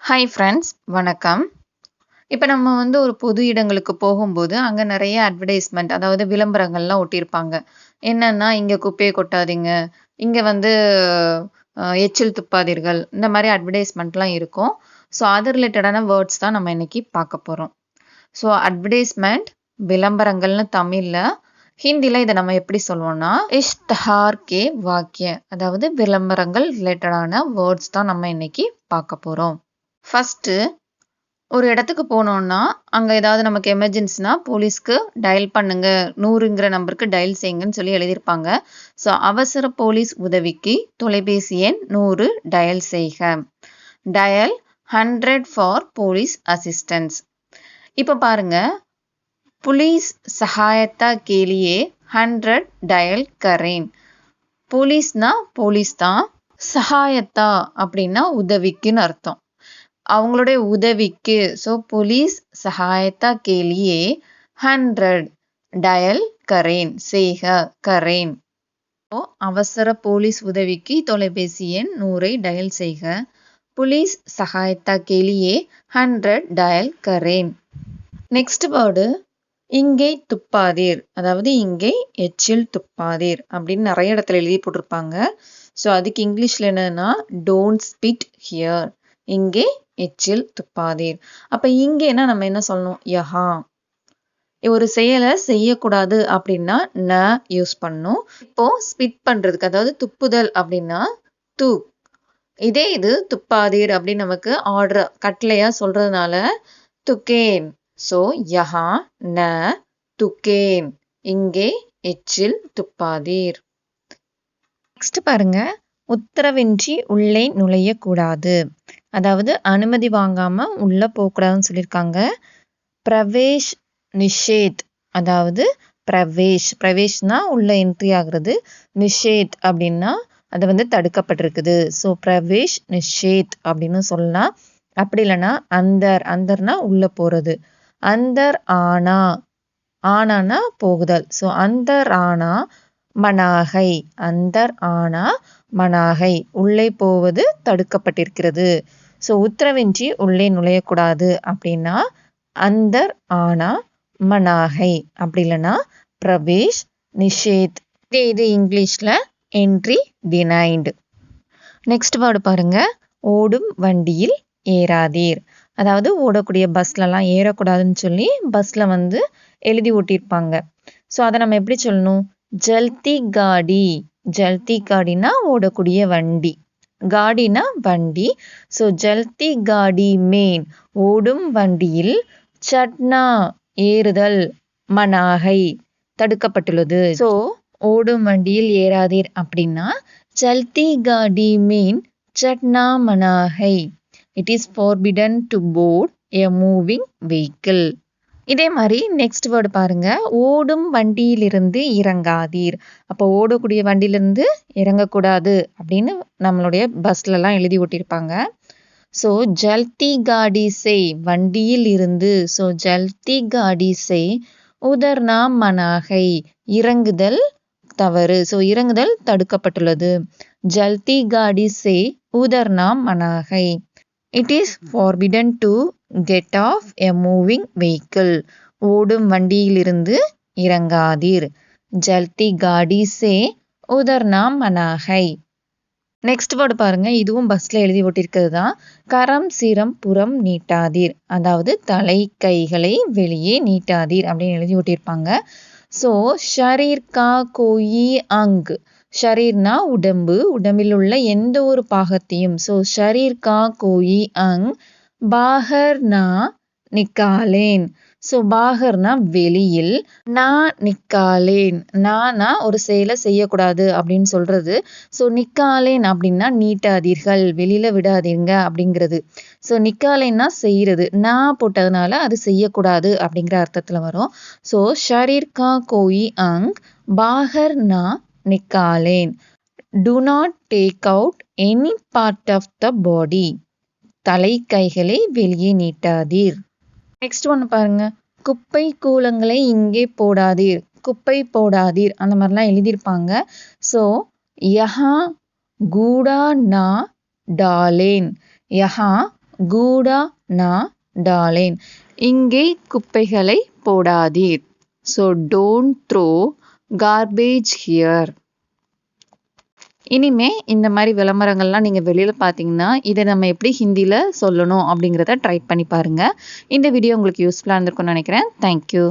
Hi friends, வணக்கம். இப்போ நம்ம ஒரு பொது இடங்களுக்கு போகும்போது அங்கே நிறைய அட்வர்டைஸ்மெண்ட், அதாவது விளம்பரங்கள்லாம் ஒட்டியிருப்பாங்க. என்னன்னா, இங்கே குப்பையை கொட்டாதீங்க, இங்கே எச்சில் துப்பாதீர்கள், இந்த மாதிரி அட்வர்டைஸ்மெண்ட்லாம் இருக்கும். ஸோ அது ரிலேட்டடான வேர்ட்ஸ் தான் நம்ம இன்னைக்கு பார்க்க போகிறோம். ஸோ அட்வர்டைஸ்மெண்ட், விளம்பரங்கள்னு தமிழில், ஹிந்தியில் இதை நம்ம எப்படி சொல்லுவோம்னா இஷ்தஹார் கே வாக்கிய, அதாவது விளம்பரங்கள் ரிலேட்டடான வேர்ட்ஸ் தான் நம்ம இன்னைக்கு பார்க்க போகிறோம். ஃபஸ்ட்டு ஒரு இடத்துக்கு போனோம்னா அங்கே ஏதாவது நமக்கு எமர்ஜென்சினா போலீஸ்க்கு டயல் பண்ணுங்க, 100ங்கிற நம்பருக்கு டயல் செய்யுங்கன்னு சொல்லி எழுதியிருப்பாங்க. ஸோ அவசர போலீஸ் உதவிக்கு தொலைபேசி எண் 100 டயல் செய்க. Dial 100 for police assistance. இப்போ பாருங்க, புலிஸ் சகாயத்தா கேலியே 100 டயல் கரேன். போலீஸ்னா போலீஸ் தான், சகாயத்தா அப்படின்னா உதவிக்குன்னு அர்த்தம். அவங்களுடைய உதவிக்கு, ஸோ போலீஸ் சகாயத்தா கேலியே 100 டயல் கரேன், செய்க கரேன். அவசர போலீஸ் உதவிக்கு தொலைபேசி எண் 100 டயல் செய்க. போலீஸ் சகாயத்தா கேலியே 100 டயல் கரேன். நெக்ஸ்ட் வேர்டு இங்கே துப்பாதீர், அதாவது இங்கே எச்சில் துப்பாதீர் அப்படின்னு நிறைய இடத்துல எழுதி போட்டிருப்பாங்க. ஸோ அதுக்கு இங்கிலீஷ்ல என்னன்னா டோன்ட் ஸ்பிட் ஹியர், இங்கே எச்சில் துப்பாதீர். அப்ப இங்கேனா நம்ம என்ன சொல்லணும், யஹா. ஒரு செயலை செய்யக்கூடாது அப்படின்னா ந யூஸ் பண்ணும். இப்போ ஸ்பிட் பண்றதுக்கு, அதாவது துப்புதல் அப்படின்னா து. இதே இது துப்பாதீர் அப்படின்னு நமக்கு ஆர்டர் கட்டளையா சொல்றதுனால துக்கேன். ஸோ யஹா ந துக்கேன், இங்கே எச்சில் துப்பாதீர். நெக்ஸ்ட் பாருங்க, உத்தரவின்றி உள்ளே நுழையக்கூடாது, அதாவது அனுமதி வாங்காம உள்ள போகக்கூடாதுன்னு சொல்லியிருக்காங்க. பிரவேஷ் நிஷேத், அதாவது பிரவேஷ்னா உள்ள என்ட்ரி ஆகுறது, நிஷேத் அப்படின்னா அது தடுக்கப்பட்டிருக்குது. ஸோ பிரவேஷ் நிஷேத் அப்படின்னு சொல்லலாம். அப்படி இல்லைன்னா அந்தர்னா உள்ள போறது. அந்தர் ஆனானா போகுதல். ஸோ அந்தர் ஆனா மனாகை, அந்தர் ஆனா மனாகை, உள்ளே போவது தடுக்கப்பட்டிருக்கிறது. ஸோ உத்தரவின்றி உள்ளே நுழையக்கூடாது அப்படின்னா அந்தர் ஆனா மனாகை, அப்படி இல்லைன்னா பிரவேஷ் நிஷேத். இது இங்கிலீஷ்ல என்ட்ரி டினைன்டு. நெக்ஸ்ட் வேர்டு பாருங்க, ஓடும் வண்டியில் ஏறாதீர், அதாவது ஓடக்கூடிய பஸ்லலாம் ஏறக்கூடாதுன்னு சொல்லி பஸ்ல எழுதி ஓட்டியிருப்பாங்க. ஸோ அதை நம்ம எப்படி சொல்லணும், ஜல்தி காடி. ஜல்தி காடினா ஓடக்கூடிய வண்டி, காடினா வண்டி. ஸோ ஜல்தி காடி மேன் ஓடும் வண்டியில், சட்னா ஏறுதல், மனாகை தடுக்கப்பட்டுள்ளது. ஸோ ஓடும் வண்டியில் ஏறாதீர் அப்படின்னா ஜல்தி காடி மேன் சட்னா மனாகை, it is forbidden to board a moving vehicle. இதே மாதிரி நெக்ஸ்ட் வேர்டு பாருங்க, ஓடும் வண்டியிலிருந்து இறங்காதீர். அப்போ ஓடக்கூடிய வண்டியிலிருந்து இறங்கக்கூடாது அப்படின்னு நம்மளுடைய பஸ்லலாம் எழுதி ஓட்டியிருப்பாங்க. ஸோ ஜல்தி காடி சே வண்டியில் இருந்து, ஸோ ஜல்தி காடி சே உதர்னா மனாகை இறங்குதல் தவறு. ஸோ இறங்குதல் தடுக்கப்பட்டுள்ளது. ஜல்தி காடி சே உதர்னா மனாகை, it is forbidden to get off a moving vehicle. ஓடும் வண்டியிலிருந்து இறங்காதீர். ஜல்தி காடி சே உதர்னா மனாகை. நெக்ஸ்ட் வேர்டு பாருங்க, இதுவும் பஸ்ல எழுதி ஓட்டிருக்கிறது தான். கரம் சீரம் புறம் நீட்டாதீர், அதாவது தலை கைகளை வெளியே நீட்டாதீர் அப்படின்னு எழுதி ஓட்டியிருப்பாங்க. ஸோ ஷரீர் கா கோயி அங், ஷரீர்னா உடம்பு, உடம்பில் உள்ள எந்த ஒரு பாகத்தையும். ஸோ ஷரீர் கா கோயி அங் பாகர்னா நிக்காலேன். ஸோ பாகர்னா வெளியில், நான் நிக்காலேன், நானா ஒரு செயலை செய்யக்கூடாது அப்படின்னு சொல்றது. ஸோ நிக்காலேன் அப்படின்னா நீட்டாதீர்கள், வெளியில விடாதீங்க அப்படிங்கிறது. ஸோ நிக்காலேன்னா செய்யறது, நான் போட்டதுனால அது செய்யக்கூடாது அப்படிங்கிற அர்த்தத்துல வரும். ஸோ ஷரீர் கா கோயி அங் பாகர்னா நிக்காலேன், do not take out any part of the body, தலை கைகளை வெளியே நீட்டாதீர். நெக்ஸ்ட் ஒன்று பாருங்க, குப்பை கூலங்களை இங்கே போடாதீர், குப்பை போடாதீர் அந்த மாதிரிலாம் எழுதியிருப்பாங்க. ஸோ யஹா கூடா நா டாலேன், யஹா கூடா நா டாலேன். இங்கே குப்பைகளை போடாதீர். So don't throw garbage here. இனிமே இந்த மாதிரி விளம்பரங்கள்லாம் நீங்கள் வெளியில் பார்த்தீங்கன்னா இதை நம்ம எப்படி ஹிந்தியில் சொல்லணும் அப்படிங்கிறத ட்ரை பண்ணி பாருங்கள். இந்த வீடியோ உங்களுக்கு யூஸ்ஃபுல்லாக இருந்திருக்கும்னு நினைக்கிறேன். தேங்க்யூ.